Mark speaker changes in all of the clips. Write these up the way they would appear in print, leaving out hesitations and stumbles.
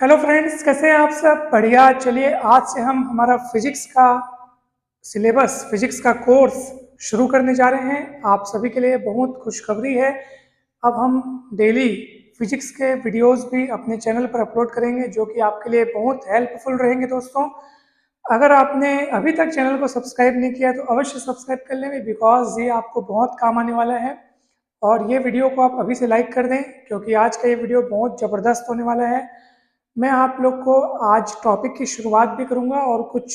Speaker 1: Hello friends, कैसे हैं आप सब? बढ़िया। चलिए आज से हम हमारा फिजिक्स का सिलेबस, फिजिक्स का कोर्स शुरू करने जा रहे हैं। आप सभी के लिए बहुत खुशखबरी है। अब हम डेली फिजिक्स के वीडियोस भी अपने चैनल पर अपलोड करेंगे, जो कि आपके लिए बहुत हेल्पफुल रहेंगे दोस्तों। अगर आपने अभी तक चैनल को सब्सक्राइब नहीं किया तो अवश्य सब्सक्राइब कर लेंगे, बिकॉज ये आपको बहुत काम आने वाला है। और ये वीडियो को आप अभी से लाइक कर दें, क्योंकि आज का ये वीडियो बहुत ज़बरदस्त होने वाला है। मैं आप लोग को आज टॉपिक की शुरुआत भी करूंगा और कुछ,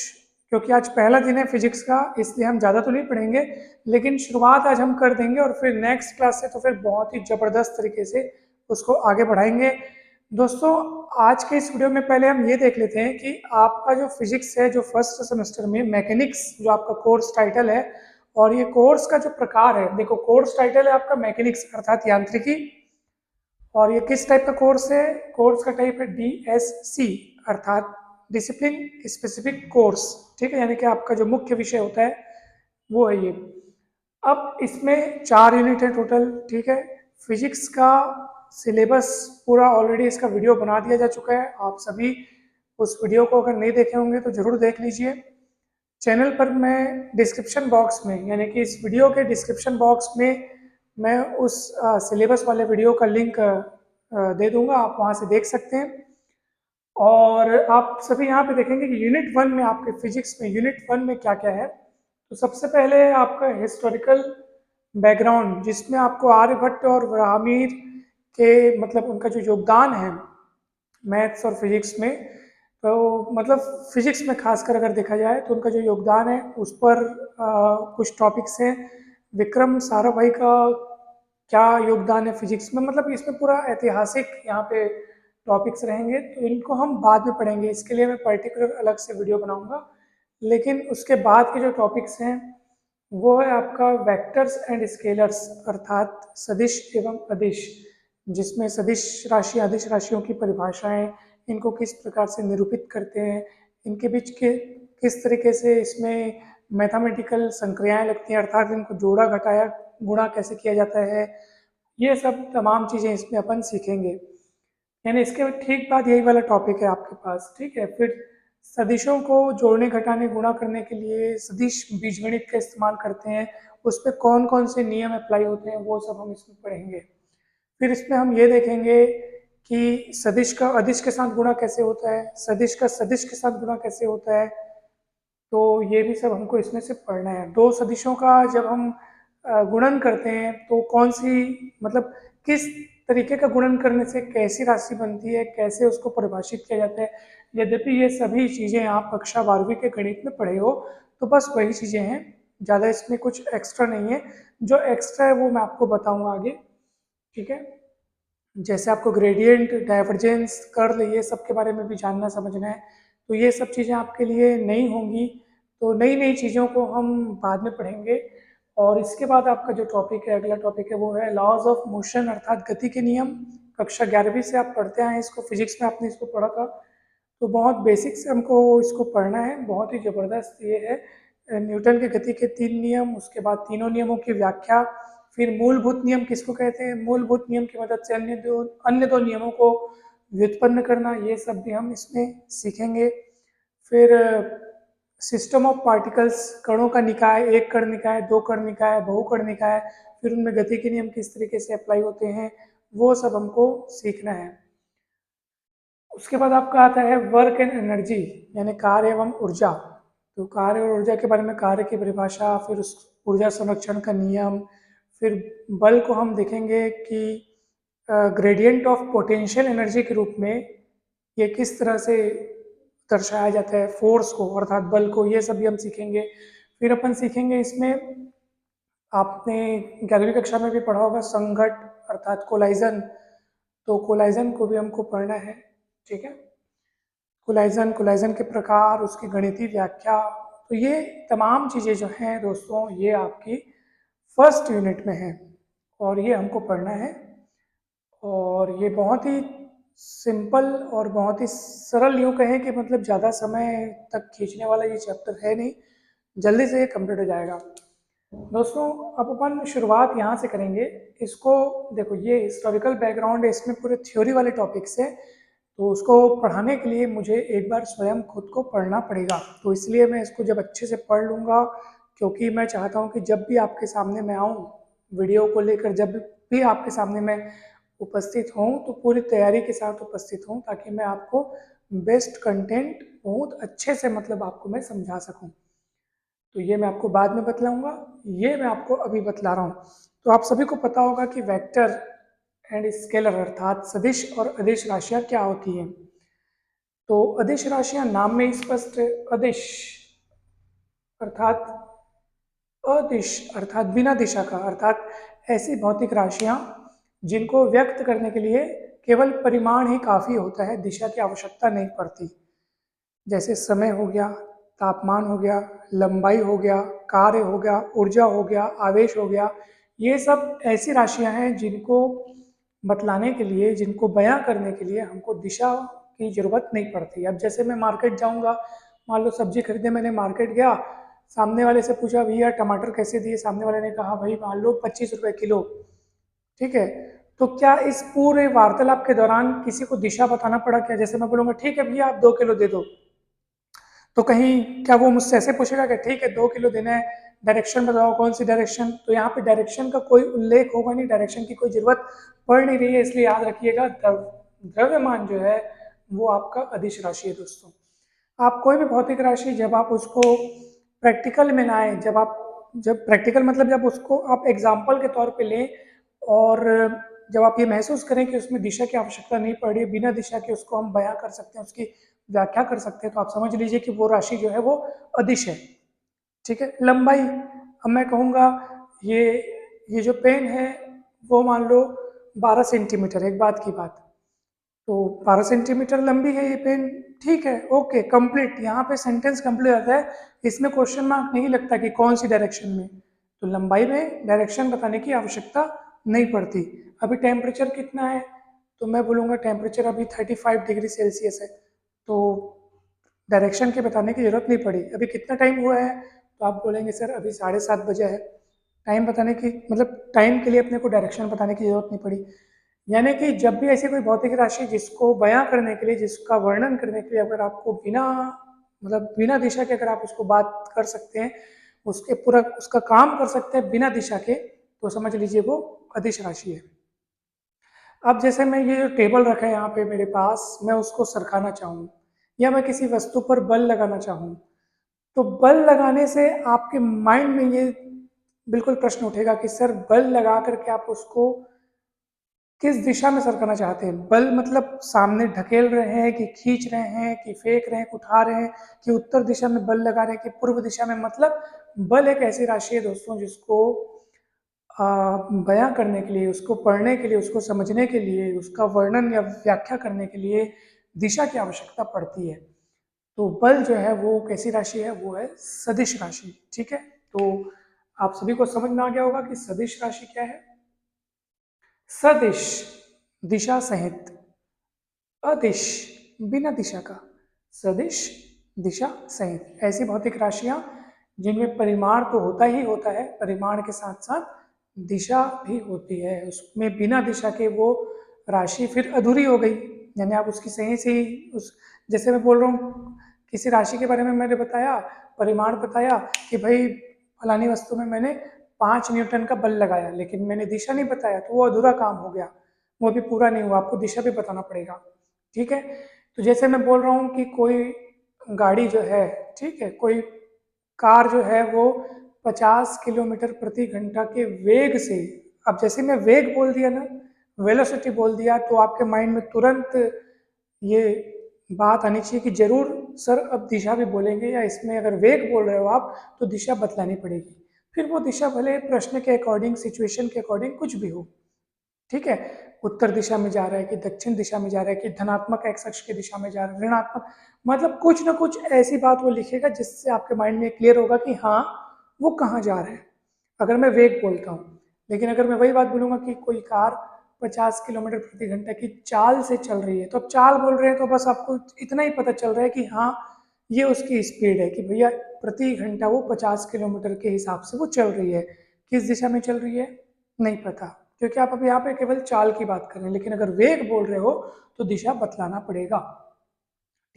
Speaker 1: क्योंकि आज पहला दिन है फिजिक्स का, इसलिए हम ज़्यादा तो नहीं पढ़ेंगे, लेकिन शुरुआत आज हम कर देंगे और फिर नेक्स्ट क्लास से तो फिर बहुत ही ज़बरदस्त तरीके से उसको आगे बढ़ाएंगे। दोस्तों, आज के इस वीडियो में पहले हम ये देख लेते हैं कि आपका जो फिजिक्स है, जो फर्स्ट सेमेस्टर में मैकेनिक्स जो आपका कोर्स टाइटल है, और ये कोर्स का जो प्रकार है, देखो कोर्स टाइटल है आपका मैकेनिक्स अर्थात यांत्रिकी। और ये किस टाइप का कोर्स है? कोर्स का टाइप है DSC अर्थात डिसिप्लिन स्पेसिफिक कोर्स। ठीक है, यानी कि आपका जो मुख्य विषय होता है वो है ये। अब इसमें 4 यूनिट है टोटल। ठीक है, फिजिक्स का सिलेबस पूरा ऑलरेडी इसका वीडियो बना दिया जा चुका है। आप सभी उस वीडियो को अगर नहीं देखे होंगे तो ज़रूर देख लीजिए। चैनल पर मैं डिस्क्रिप्शन बॉक्स में, यानी कि इस वीडियो के डिस्क्रिप्शन बॉक्स में मैं उस सिलेबस वाले वीडियो का लिंक दे दूंगा, आप वहाँ से देख सकते हैं। और आप सभी यहाँ पे देखेंगे कि यूनिट 1 में, आपके फिजिक्स में यूनिट 1 में क्या क्या है। तो सबसे पहले आपका हिस्टोरिकल बैकग्राउंड, जिसमें आपको आर्यभट्ट और ब्राह्मीर के मतलब उनका जो योगदान है मैथ्स और फिजिक्स में, तो मतलब फिजिक्स में खासकर अगर देखा जाए तो उनका जो योगदान है उस पर कुछ टॉपिक्स हैं। विक्रम साराभाई का क्या योगदान है फिजिक्स में, मतलब इसमें पूरा ऐतिहासिक यहाँ पे टॉपिक्स रहेंगे, तो इनको हम बाद में पढ़ेंगे। इसके लिए मैं पर्टिकुलर अलग से वीडियो बनाऊंगा। लेकिन उसके बाद के जो टॉपिक्स हैं वो है आपका वेक्टर्स एंड स्केलर्स अर्थात सदिश एवं अदिश, जिसमें सदिश राशि अदिश राशियों की परिभाषाएं, इनको किस प्रकार से निरूपित करते हैं, इनके बीच के किस तरीके से इसमें मैथमेटिकल संक्रियाएं लगती हैं, अर्थात इनको जोड़ा घटाया गुणा कैसे किया जाता है, ये सब तमाम चीज़ें इसमें अपन सीखेंगे। यानी इसके ठीक बाद यही वाला टॉपिक है आपके पास। ठीक है, फिर सदिशों को जोड़ने घटाने गुणा करने के लिए सदिश बीजगणित का इस्तेमाल करते हैं, उस पर कौन कौन से नियम अप्लाई होते हैं वो सब हम इसमें पढ़ेंगे। फिर इसमें हम ये देखेंगे कि सदिश का अदिश के साथ गुणा कैसे होता है, सदिश का सदिश के साथ गुणा कैसे होता है, तो ये भी सब हमको इसमें से पढ़ना है। दो सदिशों का जब हम गुणन करते हैं तो कौन सी, मतलब किस तरीके का गुणन करने से कैसी राशि बनती है, कैसे उसको परिभाषित किया जाता है। यद्यपि ये सभी चीज़ें आप कक्षा 12वीं के गणित में पढ़े हो, तो बस वही चीज़ें हैं, ज़्यादा इसमें कुछ एक्स्ट्रा नहीं है। जो एक्स्ट्रा है वो मैं आपको बताऊंगा आगे। ठीक है, जैसे आपको ग्रेडियंट, डाइवर्जेंस, कर्ल, ये सब के बारे में भी जानना समझना है, तो ये सब चीज़ें आपके लिए नई होंगी। तो नई नई चीज़ों को हम बाद में पढ़ेंगे। और इसके बाद आपका जो टॉपिक है, अगला टॉपिक है, वो है लॉज ऑफ मोशन अर्थात गति के नियम। कक्षा 11वीं से आप पढ़ते आए इसको, फिजिक्स में आपने इसको पढ़ा था, तो बहुत बेसिक से हमको इसको पढ़ना है। बहुत ही ज़बरदस्त ये है। न्यूटन के गति के 3 नियम, उसके बाद तीनों नियमों की व्याख्या, फिर मूलभूत नियम किसको कहते हैं, मूलभूत नियम की मदद से अन्य दो नियमों को व्युत्पन्न करना, ये सब भी हम इसमें सीखेंगे। फिर सिस्टम ऑफ पार्टिकल्स, कणों का निकाय, एक कण निकाय, दो कण निकाय, बहुकण निकाय, फिर उनमें गति के नियम किस तरीके से अप्लाई होते हैं, वो सब हमको सीखना है। उसके बाद आपका आता है वर्क एंड एनर्जी, यानी कार्य एवं ऊर्जा। तो कार्य और ऊर्जा के बारे में, कार्य की परिभाषा, फिर उस ऊर्जा संरक्षण का नियम, फिर बल को हम देखेंगे कि ग्रेडियंट ऑफ पोटेंशियल एनर्जी के रूप में ये किस तरह से दर्शाया जाता है, फोर्स को अर्थात बल को, ये सब भी हम सीखेंगे। फिर अपन सीखेंगे इसमें, आपने 11वीं कक्षा में भी पढ़ा होगा संघट अर्थात कोलाइजन, तो कोलाइजन को भी हमको पढ़ना है। ठीक है, कोलाइजन, कोलाइजन के प्रकार, उसकी गणितीय व्याख्या, तो ये तमाम चीज़ें जो हैं दोस्तों, ये आपकी फर्स्ट यूनिट में है और ये हमको पढ़ना है। और ये बहुत ही सिंपल और बहुत ही सरल, यूँ कहें कि मतलब ज़्यादा समय तक खींचने वाला ये चैप्टर है नहीं, जल्दी से ये कंप्लीट हो जाएगा। दोस्तों, अब अपन शुरुआत यहाँ से करेंगे। इसको देखो, ये हिस्टोरिकल बैकग्राउंड है, इसमें पूरे थ्योरी वाले टॉपिक्स हैं। तो उसको पढ़ाने के लिए मुझे एक बार स्वयं खुद को पढ़ना पड़ेगा। तो इसलिए मैं इसको जब अच्छे से पढ़ लूँगा, क्योंकि मैं चाहता हूँ कि जब भी आपके सामने मैं आऊँ वीडियो को लेकर, जब भी आपके सामने मैं उपस्थित हूँ तो पूरी तैयारी के साथ उपस्थित हूँ, ताकि मैं आपको बेस्ट कंटेंट बहुत अच्छे से मतलब आपको मैं समझा सकूँ। तो ये मैं आपको बाद में बतलाऊंगा, ये मैं आपको अभी बतला रहा हूँ। तो आप सभी को पता होगा कि वेक्टर एंड स्केलर अर्थात सदिश और अदिश राशियाँ क्या होती हैं। तो अदिश राशियाँ नाम में स्पष्ट है। अदिश अर्थात अदिश अर्थात बिना दिशा का, अर्थात ऐसी भौतिक राशियाँ जिनको व्यक्त करने के लिए केवल परिमाण ही काफ़ी होता है, दिशा की आवश्यकता नहीं पड़ती। जैसे समय हो गया, तापमान हो गया, लंबाई हो गया, कार्य हो गया, ऊर्जा हो गया, आवेश हो गया, ये सब ऐसी राशियां हैं जिनको बतलाने के लिए, जिनको बयां करने के लिए हमको दिशा की जरूरत नहीं पड़ती। अब जैसे मैं मार्केट जाऊंगा, मान लो सब्जी खरीदने मैंने मार्केट गया, सामने वाले से पूछा भैया टमाटर कैसे दिए, सामने वाले ने कहा भाई मान लो 25 रुपये किलो, ठीक है। तो क्या इस पूरे वार्तालाप के दौरान किसी को दिशा बताना पड़ा क्या? जैसे मैं बोलूंगा ठीक है भैया आप 2 किलो दे दो, तो कहीं क्या वो मुझसे ऐसे पूछेगा कि ठीक है 2 किलो देना है, डायरेक्शन बताओ कौन सी डायरेक्शन? तो यहाँ पे डायरेक्शन का कोई उल्लेख होगा नहीं, डायरेक्शन की कोई जरूरत पड़ नहीं रही है। इसलिए याद रखिएगा द्रव्यमान जो है वो आपका अदिश राशि है दोस्तों। आप कोई भी भौतिक राशि जब आप उसको प्रैक्टिकल में लाएं, जब प्रैक्टिकल मतलब जब उसको आप एग्जाम्पल के तौर पे लें, और जब आप ये महसूस करें कि उसमें दिशा की आवश्यकता नहीं पड़ रही है, बिना दिशा के उसको हम बयां कर सकते हैं, उसकी व्याख्या कर सकते हैं, तो आप समझ लीजिए कि वो राशि जो है वो अदिश है। ठीक है। लंबाई, अब मैं कहूँगा ये ये जो पेन है वो मान लो 12 सेंटीमीटर, एक बात की बात, तो 12 सेंटीमीटर लंबी है ये पेन, ठीक है, ओके कंप्लीट, यहाँ पे सेंटेंस कंप्लीट आता है, इसमें क्वेश्चन मार्क नहीं लगता कि कौन सी डायरेक्शन में। तो लंबाई में डायरेक्शन बताने की आवश्यकता नहीं पड़ती। अभी टेम्परेचर कितना है, तो मैं बोलूँगा टेम्परेचर अभी 35 डिग्री सेल्सियस है, तो डायरेक्शन के बताने की जरूरत नहीं पड़ी। अभी कितना टाइम हुआ है, तो आप बोलेंगे सर अभी 7:30 बजे है, टाइम बताने की मतलब टाइम के लिए अपने को डायरेक्शन बताने की जरूरत नहीं पड़ी। यानी कि जब भी ऐसी कोई भौतिक राशि जिसको बयां करने के लिए, जिसका वर्णन करने के लिए अगर आपको बिना मतलब बिना दिशा के अगर आप उसको बात कर सकते हैं, उसके पूरा उसका काम कर सकते हैं बिना दिशा के, तो समझ लीजिए वो अदिश राशि है। अब जैसे मैं ये जो टेबल रखा है यहाँ पे मेरे पास, मैं उसको सरकाना चाहूँ या मैं किसी वस्तु पर बल लगाना चाहूँ, तो बल लगाने से आपके माइंड में ये बिल्कुल प्रश्न उठेगा कि सर बल लगा करके आप उसको किस दिशा में सरकाना चाहते हैं? बल मतलब सामने ढकेल रहे हैं कि खींच रहे हैं कि फेंक रहे हैं कि उठा रहे हैं कि उत्तर दिशा में बल लगा रहे हैं कि पूर्व दिशा में? मतलब बल एक ऐसी राशि है दोस्तों जिसको बयां करने के लिए, उसको पढ़ने के लिए, उसको समझने के लिए, उसका वर्णन या व्याख्या करने के लिए दिशा की आवश्यकता पड़ती है। तो बल जो है वो कैसी राशि है, वो है सदिश राशि। ठीक है, तो आप सभी को समझ में आ गया होगा कि सदिश राशि क्या है। सदिश दिशा सहित, अदिश बिना दिशा का, सदिश दिशा सहित ऐसी भौतिक राशियां जिनमें परिमाण तो होता ही होता है, परिमाण के साथ साथ दिशा भी होती है। उसमें बिना दिशा के वो राशि फिर अधूरी हो गई, यानी आप उसकी सही से ही उस, जैसे मैं बोल रहा हूँ किसी राशि के बारे में मैंने बताया, परिमाण बताया कि भाई फलानी वस्तु में मैंने 5 न्यूटन का बल लगाया, लेकिन मैंने दिशा नहीं बताया, तो वो अधूरा काम हो गया, वो अभी पूरा नहीं हुआ, आपको दिशा भी बताना पड़ेगा। ठीक है, तो जैसे मैं बोल रहा हूँ कि कोई गाड़ी जो है, ठीक है, कोई कार जो है वो 50 किलोमीटर प्रति घंटा के वेग से, अब जैसे मैं वेग बोल दिया ना, वेलोसिटी बोल दिया, तो आपके माइंड में तुरंत ये बात आनी चाहिए कि जरूर सर अब दिशा भी बोलेंगे, या इसमें अगर वेग बोल रहे हो आप तो दिशा बतलानी पड़ेगी। फिर वो दिशा भले प्रश्न के अकॉर्डिंग, सिचुएशन के अकॉर्डिंग कुछ भी हो। ठीक है, उत्तर दिशा में जा रहा है कि दक्षिण दिशा में जा रहा है कि धनात्मक एक्स अक्ष की दिशा में जा रहा है, ऋणात्मक, मतलब कुछ ना कुछ ऐसी बात वो लिखेगा जिससे आपके माइंड में क्लियर होगा कि हाँ वो कहाँ जा रहा है, अगर मैं वेग बोलता हूँ। लेकिन अगर मैं वही बात बोलूंगा कि कोई कार 50 किलोमीटर प्रति घंटा की चाल से चल रही है, तो अब चाल बोल रहे हैं तो बस आपको इतना ही पता चल रहा है कि हाँ ये उसकी स्पीड है, कि भैया प्रति घंटा वो 50 किलोमीटर के हिसाब से वो चल रही है। किस दिशा में चल रही है नहीं पता, क्योंकि आप अभी यहाँ पे केवल चाल की बात कर रहे हैं, लेकिन अगर वेग बोल रहे हो तो दिशा बतलाना पड़ेगा।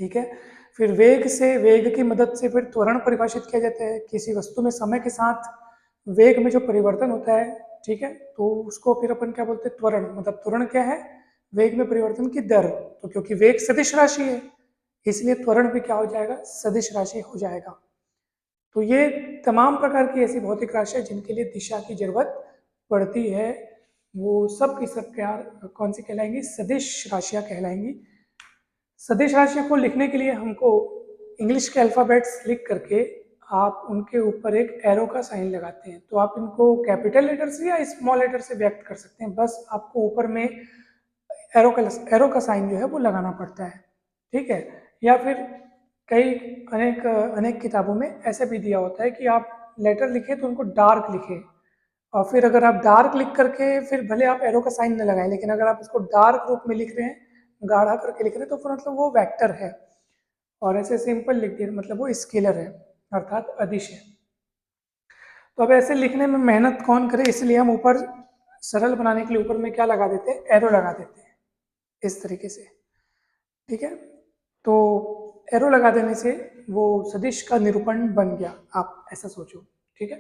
Speaker 1: ठीक है, फिर वेग की मदद से फिर त्वरण परिभाषित किया जाता है। किसी वस्तु में समय के साथ वेग में जो परिवर्तन होता है, ठीक है, तो उसको फिर अपन क्या बोलते हैं, त्वरण। मतलब त्वरण क्या है, वेग में परिवर्तन की दर। तो क्योंकि वेग सदिश राशि है, इसलिए त्वरण भी क्या हो जाएगा, सदिश राशि हो जाएगा। तो ये तमाम प्रकार की ऐसी भौतिक राशियां जिनके लिए दिशा की जरूरत पड़ती है, वो सब की सब क्या कौन सी कहलाएंगी, सदिश राशियां कहलाएंगी। सदिश राशियों को लिखने के लिए हमको इंग्लिश के अल्फ़ाबेट्स लिख करके आप उनके ऊपर एक एरो का साइन लगाते हैं। तो आप इनको कैपिटल लेटर से या स्मॉल लेटर से व्यक्त कर सकते हैं, बस आपको ऊपर में एरो का साइन जो है वो लगाना पड़ता है। ठीक है, या फिर कई अनेक अनेक किताबों में ऐसे भी दिया होता है कि आप लेटर लिखे तो उनको डार्क लिखे, और फिर अगर आप डार्क लिख करके फिर भले आप एरो का साइन न लगाएं, लेकिन अगर आप इसको डार्क रूप में लिख रहे हैं, गाढ़ा करके लिख रहे हैं, तो फिर मतलब वो वेक्टर है। और ऐसे सिंपल लिख दिए मतलब वो स्केलर है, अर्थात अदिश है। तो अब ऐसे लिखने में मेहनत कौन करे, इसलिए हम ऊपर सरल बनाने के लिए ऊपर में क्या लगा देते हैं, एरो लगा देते हैं इस तरीके से। ठीक है, तो एरो लगा देने से वो सदिश का निरूपण बन गया, आप ऐसा सोचो। ठीक है,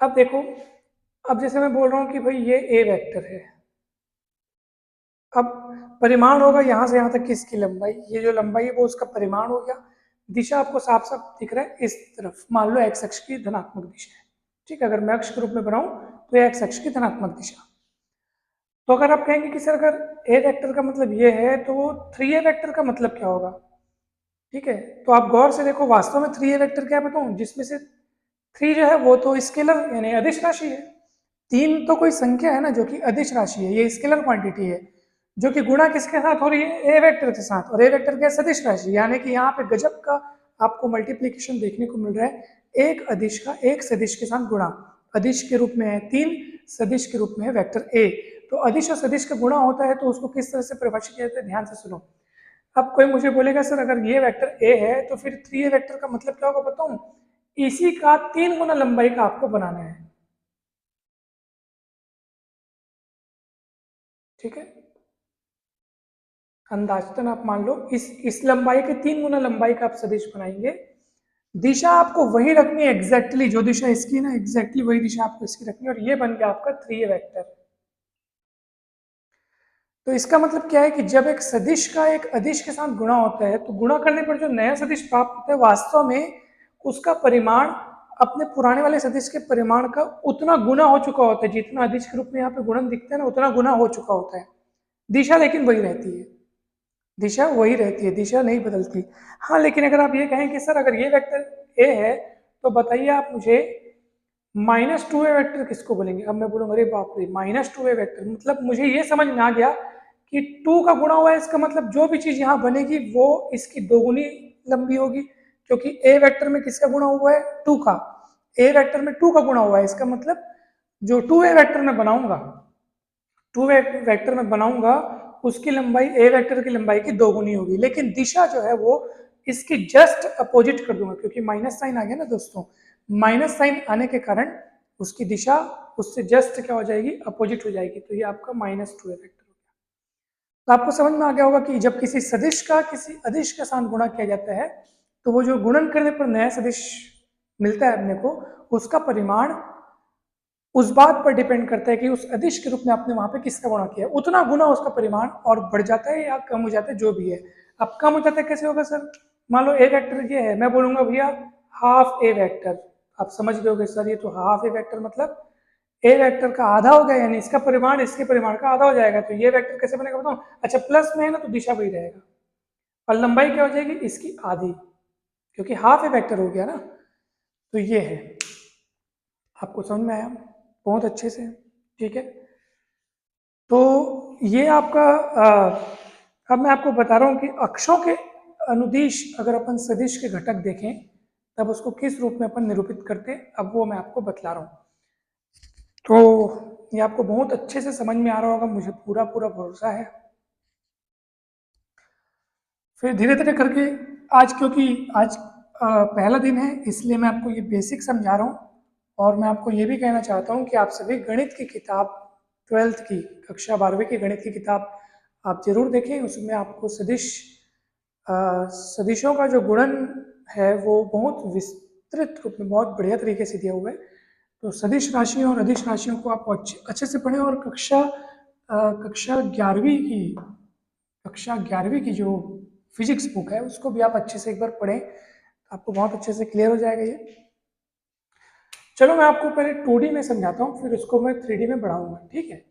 Speaker 1: अब देखो, अब जैसे मैं बोल रहा हूँ कि भाई ये ए वेक्टर है, अब परिमाण होगा यहाँ से यहाँ तक की इसकी लंबाई, ये जो लंबाई है वो उसका परिमाण हो गया। दिशा आपको साफ साफ दिख रहा है इस तरफ, मान लो एक्स अक्ष की धनात्मक दिशा है। ठीक है, अगर मैं अक्ष के रूप में बनाऊं तो ये एक्स अक्ष की धनात्मक दिशा। तो अगर आप कहेंगे कि सर अगर ए वेक्टर का मतलब ये है तो 3a वेक्टर का मतलब क्या होगा। ठीक है, तो आप गौर से देखो, वास्तव में 3a वेक्टर क्या बताऊं, जिसमें से 3 जो है वो तो स्केलर यानी अदिश राशि है। 3 तो कोई संख्या है ना जो कि अदिश राशि है, ये स्केलर क्वांटिटी है जो कि गुणा किसके साथ हो रही है, ए वेक्टर के साथ। और ए वेक्टर क्या है, सदिश राशि, यानी कि यहाँ पे गजब का आपको मल्टीप्लीकेशन देखने को मिल रहा है। एक अदिश का एक सदिश के साथ गुणा, अदिश के रूप में है 3, सदिश के रूप में है वेक्टर ए। तो अदिश और सदिश का गुणा होता है तो उसको किस तरह से परिभाषित किया जाता है, ध्यान से सुनो। अब कोई मुझे बोलेगा सर अगर ये वेक्टर ए है तो फिर 3a वेक्टर का मतलब क्या होगा बताऊं, इसी का 3 गुना लंबाई का आपको बनाना है। ठीक है, अंदाजतन आप मान लो इस लंबाई के 3 गुना लंबाई का आप सदिश बनाएंगे। दिशा आपको वही रखनी है एग्जैक्टली, जो दिशा इसकी है ना एग्जैक्टली वही दिशा आपको इसकी रखनी है, और ये बन गया आपका 3a वेक्टर। तो इसका मतलब क्या है कि जब एक सदिश का एक अदिश के साथ गुणा होता है तो गुणा करने पर जो नया सदिश प्राप्त होता है वास्तव में उसका परिमाण अपने पुराने वाले सदिश के परिमाण का उतना गुना हो चुका होता है, जितना अदिश के रूप में यहाँ पे गुणन दिखता है ना उतना गुना हो चुका होता है। दिशा लेकिन वही रहती है, दिशा वही रहती है, दिशा नहीं बदलती। हाँ, लेकिन अगर आप ये कहें कि सर अगर ये वेक्टर ए है तो बताइए आप मुझे -2a वेक्टर किसको बोलेंगे। अब मैं बोलूँगा अरे बाप रे, -2a वेक्टर मतलब मुझे ये समझ में आ गया कि 2 का गुणा हुआ है, इसका मतलब जो भी चीज़ यहाँ बनेगी वो इसकी दोगुनी लंबी होगी, क्योंकि ए वेक्टर में किसका गुणा हुआ है, 2 का। ए वेक्टर में 2 का गुणा हुआ है, इसका मतलब जो 2a वेक्टर में बनाऊंगा, 2 वेक्टर में बनाऊंगा उसकी लंबाई ए वेक्टर की लंबाई की दोगुनी होगी, लेकिन दिशा जो है वो इसकी जस्ट अपोजिट कर दूंगा, क्योंकि माइनस साइन आ गया ना दोस्तों, माइनस साइन आने के कारण उसकी दिशा उससे जस्ट क्या हो जाएगी, अपोजिट हो जाएगी। तो ये आपका -2a वेक्टर हो गया। तो आपको समझ में आ गया होगा कि जब किसी सदिश का किसी अदिश के साथ गुणा किया जाता है तो वो जो गुणन करने पर नया सदिश मिलता है अपने को, उसका परिमाण उस बात पर डिपेंड करता है कि उस अदिश के रूप में आपने वहां पे किसका गुणा किया है, उतना गुना उसका परिमाण और बढ़ जाता है या कम हो जाता है, जो भी है। अब कम हो जाता है कैसे होगा सर, मान लो ए वेक्टर ये है, मैं बोलूंगा भैया हाफ ए वेक्टर, आप समझ गए सर ये तो हाफ ए वेक्टर मतलब ए वेक्टर का आधा हो गया, यानी इसका परिमाण इसके परिमाण का आधा हो जाएगा। तो ये वेक्टर कैसे बनेगा बताऊं, अच्छा प्लस में है ना तो दिशा वही रहेगा, और लंबाई क्या हो जाएगी इसकी आधी, क्योंकि हाफ ए वेक्टर हो गया ना। तो ये है, आपको समझ में आया बहुत अच्छे से। ठीक है, तो ये आपका अब मैं आपको बता रहा हूँ कि अक्षों के अनुदिश अगर अपन सदिश के घटक देखें तब उसको किस रूप में अपन निरूपित करते हैं, अब वो मैं आपको बतला रहा हूँ। तो ये आपको बहुत अच्छे से समझ में आ रहा होगा, मुझे पूरा पूरा भरोसा है। फिर धीरे धीरे करके आज, क्योंकि आज पहला दिन है इसलिए मैं आपको ये बेसिक समझा रहा हूँ, और मैं आपको ये भी कहना चाहता हूँ कि आप सभी गणित की किताब 12th की कक्षा 12वीं की गणित की किताब आप जरूर देखें। उसमें आपको सदिशों का जो गुणन है वो बहुत विस्तृत रूप में बहुत बढ़िया तरीके से दिया हुआ है। तो सदिश राशियों और अदिश राशियों को आप अच्छे से पढ़ें और कक्षा 11वीं की जो फिजिक्स बुक है उसको भी आप अच्छे से एक बार पढ़ें, आपको बहुत अच्छे से क्लियर हो जाएगा ये। चलो मैं आपको पहले 2D में समझाता हूँ, फिर उसको मैं 3D में बढ़ाऊंगा, ठीक है।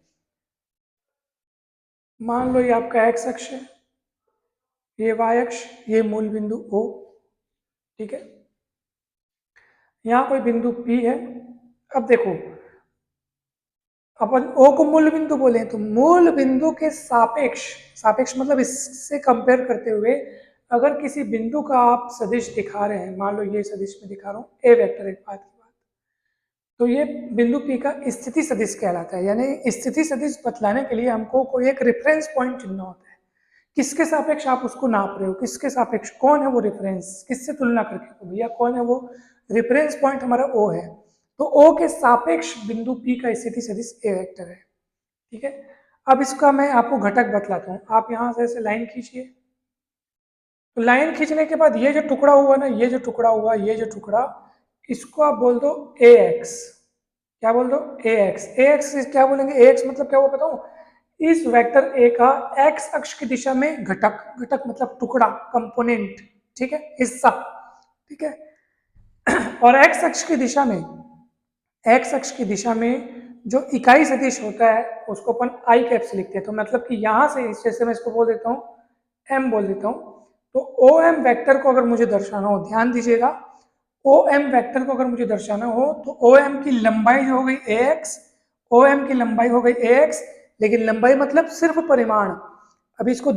Speaker 1: मान लो ये आपका एक्स अक्ष है, ये वाई अक्ष, ये मूल बिंदु O, ठीक है। यहाँ कोई बिंदु P है। अब देखो, अपन O को मूल बिंदु बोले तो मूल बिंदु के सापेक्ष, सापेक्ष मतलब इससे कंपेयर करते हुए अगर किसी बिंदु का आप सदिश दिखा रहे हैं, मान लो ये सदिश में दिखा रहा हूँ ए वेक्टर, एक बात की बात, तो ये बिंदु P का स्थिति सदिश कहलाता है। यानी स्थिति सदिश बतलाने के लिए हमको कोई एक रेफरेंस पॉइंट चुनना होता है, किसके सापेक्ष आप उसको नाप रहे हो, किसके सापेक्ष, कौन है वो रेफरेंस, किससे तुलना करके, तो भैया कौन है वो रेफरेंस पॉइंट, हमारा O है। तो O के सापेक्ष बिंदु P का स्थिति सदिश ए वेक्टर है, ठीक है। अब इसका मैं आपको घटक बतलाता हूँ। आप यहाँ से ऐसे लाइन खींचिए, तो लाइन खींचने के बाद ये जो टुकड़ा हुआ ना, ये जो टुकड़ा हुआ, ये जो टुकड़ा, इसको आप बोल दो ए एक्स। क्या बोल दो? ए एक्स। ए एक्स क्या बोलेंगे? ए एक्स मतलब क्या वो बताऊं? इस वेक्टर ए का एक्स अक्ष की दिशा में घटक, घटक मतलब टुकड़ा, कंपोनेंट, ठीक है, हिस्सा, ठीक है। और एक्स अक्ष की दिशा में, एक्स अक्ष की दिशा में जो इकाई सदिश होता है उसको अपन आई कैप से लिखते हैं। तो मतलब कि यहां से इस जैसे मैं इसको बोल देता हूँ एम बोल देता हूँ। तो ओ एम वैक्टर को अगर मुझे दर्शाना हो, ध्यान दीजिएगा, ओ एम वैक्टर को अगर मुझे दर्शाना हो तो ओ एम की लंबाई जो हो गई ए एक्स, ओ एम की लंबाई हो गई ए एक्स, लेकिन लंबाई मतलब सिर्फ परिमाण। अब इसको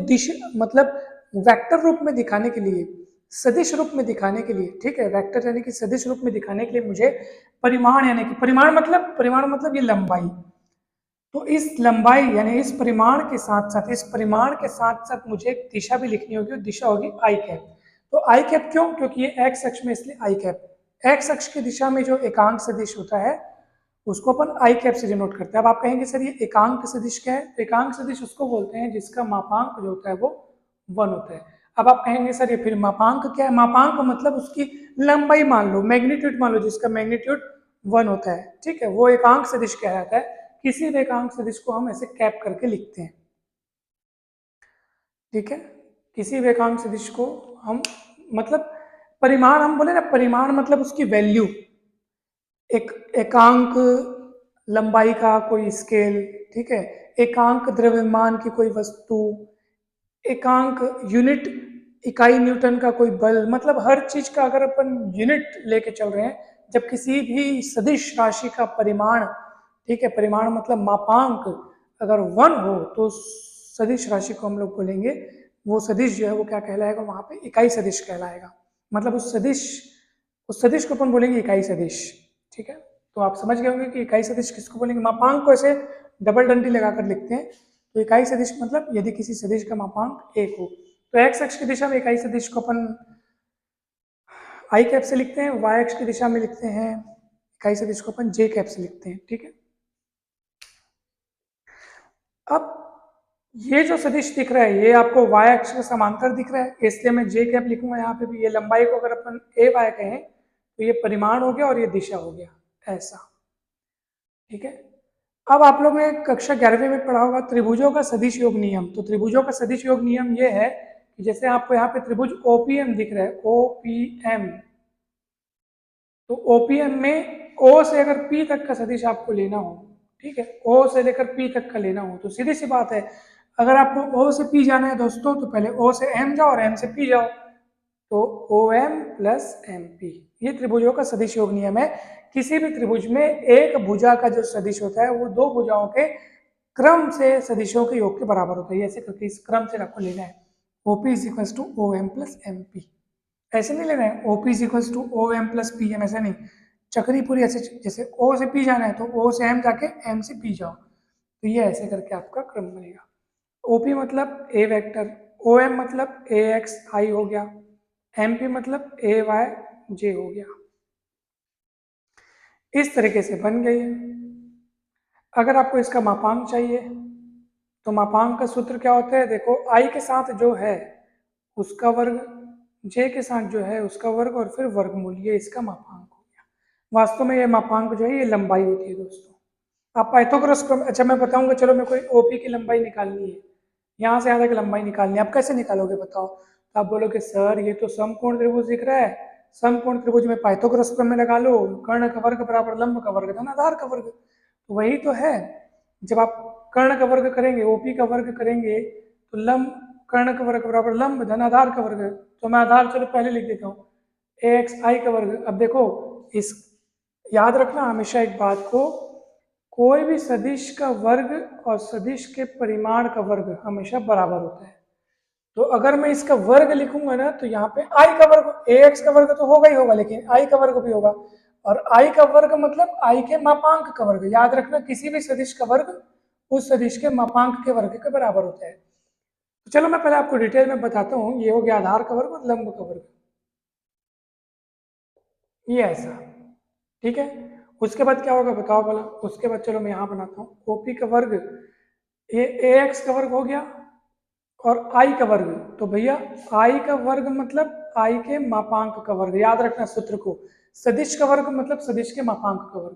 Speaker 1: मतलब वेक्टर रूप में दिखाने के लिए, सदिश रूप में दिखाने के लिए, ठीक है, वेक्टर यानी कि सदिश रूप में दिखाने के लिए मुझे परिमाण, यानी कि परिमाण मतलब ये लंबाई। तो इस लंबाई यानी इस परिमाण के साथ साथ मुझे एक दिशा भी लिखनी होगी, और दिशा होगी आई कैप। तो आई कैप क्यों? क्योंकि ये एक्स अक्ष में, इसलिए आई कैप। एक्स अक्ष की दिशा में जो एकांक सदिश होता है उसको अपन आई कैप से डिनोट करते हैं। अब आप कहेंगे सर ये एकांक सदिश क्या है? तो एकांक सदिश उसको बोलते हैं जिसका मापांक जो होता है वो 1 होता है। अब आप कहेंगे सर ये फिर मापांक क्या है? मापांक मतलब उसकी लंबाई मान लो, मैग्नीट्यूड मान लो, जिसका मैग्नीट्यूड 1 होता है, ठीक है, वो एकांक सदिश कहलाता है। किसी भी एकांक सदिश को हम ऐसे कैप करके लिखते हैं, ठीक है। किसी भी एकांक सदिश को हम मतलब परिमाण, हम बोले ना परिमाण मतलब उसकी वैल्यू, एक एकांक लंबाई का कोई स्केल, ठीक है, एकांक द्रव्यमान की कोई वस्तु, एकांक यूनिट, इकाई न्यूटन का कोई बल, मतलब हर चीज का अगर अपन यूनिट लेके चल रहे हैं, जब किसी भी सदिश राशि का परिमाण, ठीक है, परिमाण मतलब मापांक अगर 1 हो तो सदिश राशि को हम लोग बोलेंगे, वो सदिश जो है वो क्या कहलाएगा? वहां पे इकाई सदिश कहलाएगा। मतलब उस सदिश को अपन बोलेंगे इकाई सदिश, ठीक है। तो आप समझ गए होंगे कि इकाई सदिश किसको बोलेंगे। मापांक को ऐसे डबल डंडी लगाकर लिखते हैं। तो इकाई सदिश मतलब यदि किसी सदिश का मापांक 1 हो, तो एक्स अक्ष की दिशा में इकाई सदिश को अपन आई कैप से लिखते हैं, वाई अक्ष की दिशा में लिखते हैं इकाई सदिश को अपन जे कैप से लिखते हैं, ठीक है। अब ये जो सदिश दिख रहा है ये आपको वाई अक्ष के समांतर दिख रहा है, इसलिए मैं जे कैप लिखूंगा यहाँ पे भी। ये लंबाई को अगर अपन ए वाई कहें तो ये परिमाण हो गया और ये दिशा हो गया, ऐसा, ठीक है। अब आप लोगों ने कक्षा 11वीं में पढ़ा होगा त्रिभुजों का सदिश योग नियम। तो त्रिभुजों का सदिश योग नियम ये है कि जैसे आपको यहाँ पे त्रिभुज ओपीएम दिख रहा है, ओपीएम, तो ओपीएम में ओ से अगर पी तक का सदिश आपको लेना हो, ठीक है, ओ से लेकर पी तक का लेना हो, तो सीधी सी बात है, अगर आपको ओ से पी जाना है दोस्तों तो पहले ओ से एम जाओ और एम से पी जाओ, तो O M plus M P, ये त्रिभुजों का सदिश योग नियम है। किसी भी त्रिभुज में एक भुजा का जो सदिश होता है वो दो भुजाओं के क्रम से सदिशों के योग के बराबर होता है। ऐसे करके इस क्रम से आपको लेना है, OP is equal to O M plus M P, ऐसे नहीं लेना है OP is equal to O M plus P M, ऐसे नहीं, चक्री पूरी ऐसे, जैसे ओ से पी जाना है तो ओ से एम जाके एम से पी जाओ, तो ये ऐसे करके आपका क्रम बनेगा। ओपी मतलब ए वेक्टर, ओ एम मतलब ए एक्स आई हो गया, एम पी मतलब ए वाई जे हो गया, इस तरीके से बन गई है। अगर आपको इसका मापांक चाहिए तो मापांक का सूत्र क्या होता है, देखो आई के साथ जो है उसका वर्ग, जे के साथ जो है उसका वर्ग और फिर वर्गमूल, ये इसका मापांक हो गया। वास्तव में ये मापांक जो है ये लंबाई होती है दोस्तों। आप पाइथागोरस प्रमेय, अच्छा मैं बताऊंगा, चलो मेरे को ओपी की लंबाई निकालनी है, यहाँ से यहाँ तक लंबाई निकालनी है, आप कैसे निकालोगे बताओ। तो आप बोलोगे सर ये तो समकोण त्रिभुज दिख रहा है, समकोण त्रिभुज में पाइथागोरस प्रमेय लगा लो, कर्ण का वर्ग बराबर लंब का वर्ग धन आधार का वर्ग, तो वही तो है। जब आप कर्ण का वर्ग करेंगे, ओपी का वर्ग करेंगे, तो लंब, कर्ण का वर्ग बराबर लंब धन आधार का वर्ग, तो मैं आधार चलो पहले लिख देता हूँ, ए एक्स आई का वर्ग। अब देखो इस, याद रखना हमेशा एक बात को, कोई भी सदिश का वर्ग और सदिश के परिमाण का वर्ग हमेशा बराबर होता है। तो अगर मैं इसका वर्ग लिखूंगा ना तो यहाँ पे आई का वर्ग, ए एक्स का वर्ग तो होगा ही होगा, लेकिन आई का वर्ग भी होगा, और आई का वर्ग मतलब आई के मापांक का वर्ग। याद रखना किसी भी सदिश का वर्ग उस सदिश के मापांक के वर्ग के बराबर होता है। तो चलो मैं पहले आपको डिटेल में बताता हूँ, ये हो गया आधार का वर्ग और लंब का वर्ग, ये ऐसा, ठीक है। उसके बाद क्या होगा बताओ भला, उसके बाद चलो मैं यहाँ बनाता हूँ, ओपी का वर्ग, ये ए एक्स का वर्ग हो गया और आई का वर्ग, तो भैया आई का वर्ग मतलब आई के मापांक का वर्ग, याद रखना सूत्र को, सदिश का वर्ग मतलब सदिश के मापांक का वर्ग,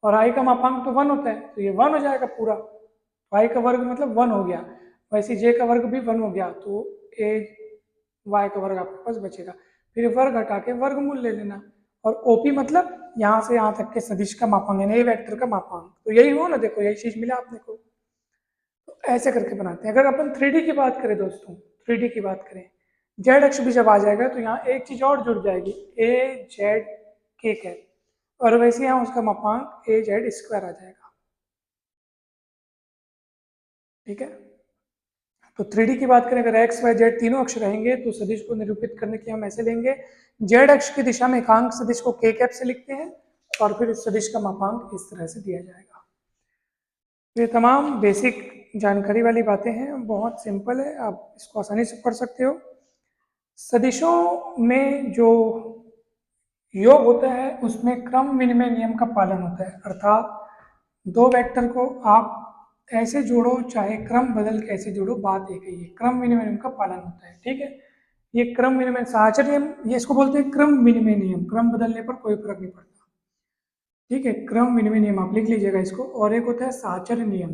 Speaker 1: और आई का मापांक तो 1 होता है, तो ये 1 हो जाएगा पूरा, तो आई का वर्ग मतलब 1 हो गया, वैसे जे का वर्ग भी 1 हो गया, तो ए वाई का वर्ग आपके पास बचेगा। फिर वर्ग हटा के वर्गमूल ले लेना, और ओपी मतलब यहाँ से यहाँ तक के सदिश का मापांक, यानी ए वेक्टर का मापांक, तो यही हुआ ना, देखो यही चीज मिला आपने को। तो ऐसे करके बनाते हैं। अगर अपन 3D की बात करें दोस्तों, 3D की बात करें, जेड अक्ष भी जब आ जाएगा तो यहाँ एक चीज और जुड़ जाएगी, ए जेड के कैप, और वैसे यहाँ उसका मापांक ए जेड स्क्वायर आ जाएगा, ठीक है। तो 3D की बात करें, अगर एक्स वाई जेड तीनों अक्ष रहेंगे तो सदिश को निरूपित करने के हम ऐसे लेंगे, जेड अक्ष की दिशा में एकांक सदिश को के कैप से लिखते हैं, और फिर इस सदिश का मापांक इस तरह से दिया जाएगा। ये तमाम बेसिक जानकारी वाली बातें हैं, बहुत सिंपल है, आप इसको आसानी से पढ़ सकते हो। सदिशों में जो योग होता है उसमें क्रम विनिमय नियम का पालन होता है, अर्थात दो वेक्टर को आप ऐसे जोड़ो चाहे क्रम बदल के ऐसे जोड़ो, बात एक ही है, क्रम विनिमय नियम का पालन होता है, ठीक है। ये क्रम विनिमय साहचर्य नियम, ये इसको बोलते हैं क्रम विनिमय नियम, क्रम बदलने पर कोई फर्क नहीं पड़ता, ठीक है। क्रम विनिमय नियम आप लिख लीजिएगा इसको। और एक होता है साहचर्य नियम,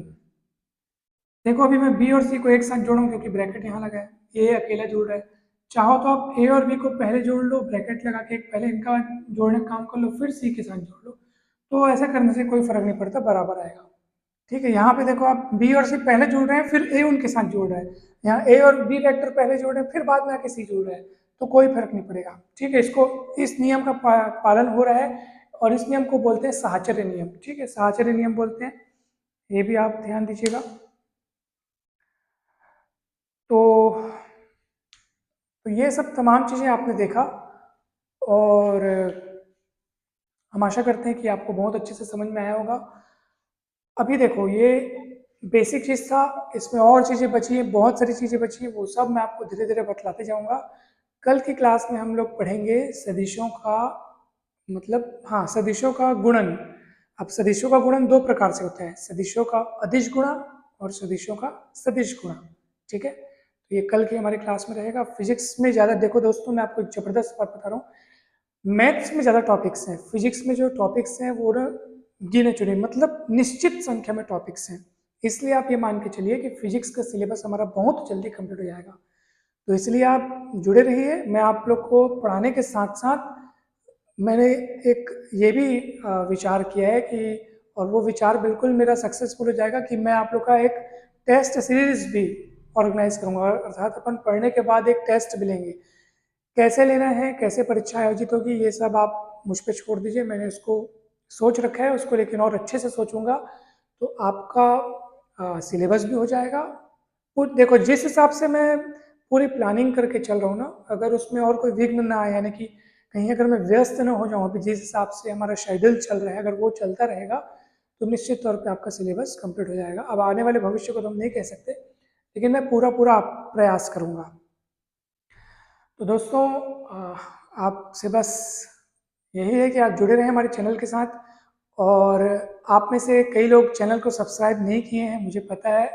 Speaker 1: देखो अभी मैं बी और सी को एक साथ जोड़ूं क्योंकि ब्रैकेट यहाँ लगा है, ए अकेला जोड़ रहा है, चाहो तो आप ए और बी को पहले जोड़ लो, ब्रैकेट लगा के पहले इनका जोड़ने का काम कर लो, फिर सी के साथ जोड़ लो, तो ऐसा करने से कोई फर्क नहीं पड़ता, बराबर आएगा, ठीक है। यहाँ पे देखो आप बी और सी पहले जोड़ रहे हैं, फिर ए उनके साथ जोड़ रहा है, यहाँ ए और बी वेक्टर पहले जोड़ रहे हैं, फिर बाद में आके सी जोड़ रहा है, तो कोई फर्क नहीं पड़ेगा, ठीक है। इसको, इस नियम का पालन हो रहा है, और इस नियम को बोलते हैं साहचर्य नियम, ठीक है, साहचर्य नियम बोलते हैं, ये भी आप ध्यान दीजिएगा। तो ये सब तमाम चीज़ें आपने देखा, और हम आशा करते हैं कि आपको बहुत अच्छे से समझ में आया होगा। अभी देखो ये बेसिक चीज़ था, इसमें और चीज़ें बची हैं, बहुत सारी चीज़ें बची हैं, वो सब मैं आपको धीरे धीरे बतलाते जाऊंगा। कल की क्लास में हम लोग पढ़ेंगे सदिशों का, मतलब हाँ, सदिशों का गुणन। अब सदिशों का गुणन दो प्रकार से होता है, सदिशों का अदिश गुणा और सदिशों का सदिश गुणा, ठीक है। तो ये कल की हमारी क्लास में रहेगा। फिजिक्स में ज़्यादा देखो दोस्तों, मैं आपको एक ज़बरदस्त बात बता रहा हूँ, मैथ्स में ज़्यादा टॉपिक्स हैं, फिजिक्स में जो टॉपिक्स हैं वो ना गिने चुने, मतलब निश्चित संख्या में टॉपिक्स हैं, इसलिए आप ये मान के चलिए कि फिजिक्स का सिलेबस हमारा बहुत जल्दी कंप्लीट हो जाएगा। तो इसलिए आप जुड़े रहिए, मैं आप लोग को पढ़ाने के साथ साथ मैंने एक ये भी विचार किया है कि, और वो विचार बिल्कुल मेरा सक्सेसफुल हो जाएगा कि मैं आप लोग का एक टेस्ट सीरीज भी ऑर्गेनाइज करूंगा, अर्थात अपन पढ़ने के बाद एक टेस्ट भी लेंगे, कैसे लेना है, कैसे परीक्षा आयोजित होगी, ये सब आप मुझ पर छोड़ दीजिए, मैंने उसको सोच रखा है, उसको लेकिन और अच्छे से सोचूंगा, तो आपका सिलेबस भी हो जाएगा। देखो जिस हिसाब से मैं पूरी प्लानिंग करके चल रहा हूँ ना, अगर उसमें और कोई विघ्न ना आए, यानी कि कहीं अगर मैं व्यस्त ना हो जाऊँ, अभी जिस हिसाब से हमारा शेड्यूल चल रहा है अगर वो चलता रहेगा तो निश्चित तौर पे आपका सिलेबस कंप्लीट हो जाएगा। अब आने वाले भविष्य को तो हम नहीं कह सकते, लेकिन मैं पूरा पूरा प्रयास करूँगा। तो दोस्तों आपसे बस यही है कि आप जुड़े रहें हमारे चैनल के साथ, और आप में से कई लोग चैनल को सब्सक्राइब नहीं किए हैं, मुझे पता है।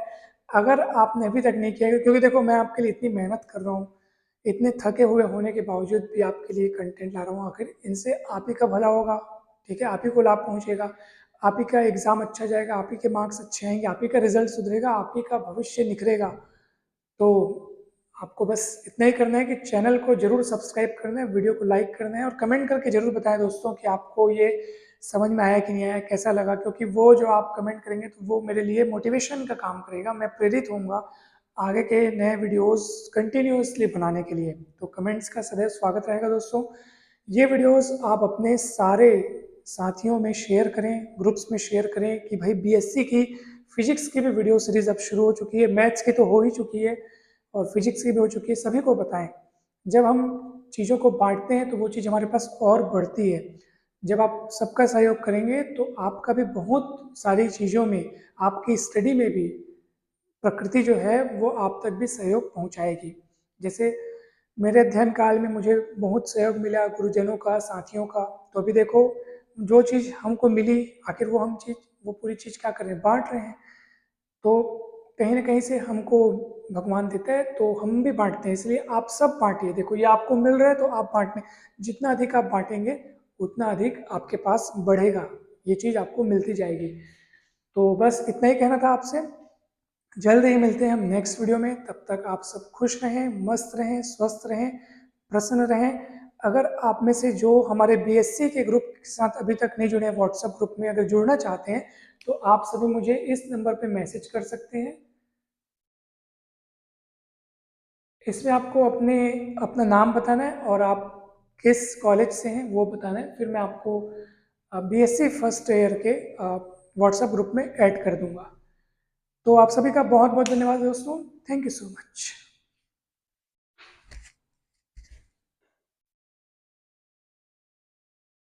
Speaker 1: अगर आपने अभी तक नहीं किया है, क्योंकि देखो मैं आपके लिए इतनी मेहनत कर रहा हूँ, इतने थके हुए होने के बावजूद भी आपके लिए कंटेंट ला रहा हूँ, आखिर इनसे आप ही का भला होगा, ठीक है, आप ही को लाभ पहुँचेगा, आप ही का एग्ज़ाम अच्छा जाएगा, आप ही के मार्क्स अच्छे आएंगे, आप ही का रिजल्ट सुधरेगा, आप ही का भविष्य निखरेगा। तो आपको बस इतना ही करना है कि चैनल को जरूर सब्सक्राइब करना है, वीडियो को लाइक करना है और कमेंट करके जरूर बताएं दोस्तों कि आपको ये समझ में आया कि नहीं आया, कैसा लगा, क्योंकि वो जो आप कमेंट करेंगे तो वो मेरे लिए मोटिवेशन का काम करेगा, मैं प्रेरित होऊंगा आगे के नए वीडियोस कंटिन्यूअसली बनाने के लिए। तो कमेंट्स का सदैव स्वागत रहेगा दोस्तों। ये वीडियोस आप अपने सारे साथियों में शेयर करें, ग्रुप्स में शेयर करें कि भाई बीएससी की फिजिक्स की भी वीडियो सीरीज अब शुरू हो चुकी है, मैथ्स की तो हो ही चुकी है और फिजिक्स की भी हो चुकी है, सभी को बताएं। जब हम चीज़ों को बांटते हैं तो वो चीज़ हमारे पास और बढ़ती है। जब आप सबका सहयोग करेंगे तो आपका भी बहुत सारी चीज़ों में, आपकी स्टडी में भी प्रकृति जो है वो आप तक भी सहयोग पहुंचाएगी। जैसे मेरे अध्ययन काल में मुझे बहुत सहयोग मिला गुरुजनों का, साथियों का। तो अभी देखो जो चीज़ हमको मिली, आखिर वो पूरी चीज़ क्या कर रहे हैं, बांट रहे हैं। तो कहीं ना कहीं से हमको भगवान देता है तो हम भी बांटते हैं, इसलिए आप सब बांटिए। देखो ये आपको मिल रहा है तो आप बांटने, जितना अधिक आप बांटेंगे उतना अधिक आपके पास बढ़ेगा, ये चीज़ आपको मिलती जाएगी। तो बस इतना ही कहना था आपसे। जल्द ही मिलते हैं हम नेक्स्ट वीडियो में, तब तक आप सब खुश रहें, मस्त रहें, स्वस्थ रहें, प्रसन्न रहें। अगर आप में से जो हमारे बीएससी के ग्रुप के साथ अभी तक नहीं जुड़े हैं, व्हाट्सएप ग्रुप में अगर जुड़ना चाहते हैं तो आप सभी मुझे इस नंबर पे मैसेज कर सकते हैं। इसमें आपको अपना नाम बताना है और आप किस कॉलेज से हैं वो बताना है, फिर मैं आपको बीएससी फर्स्ट ईयर के व्हाट्सएप ग्रुप में ऐड कर दूंगा। तो आप सभी का बहुत बहुत धन्यवाद दोस्तों, थैंक यू सो मच।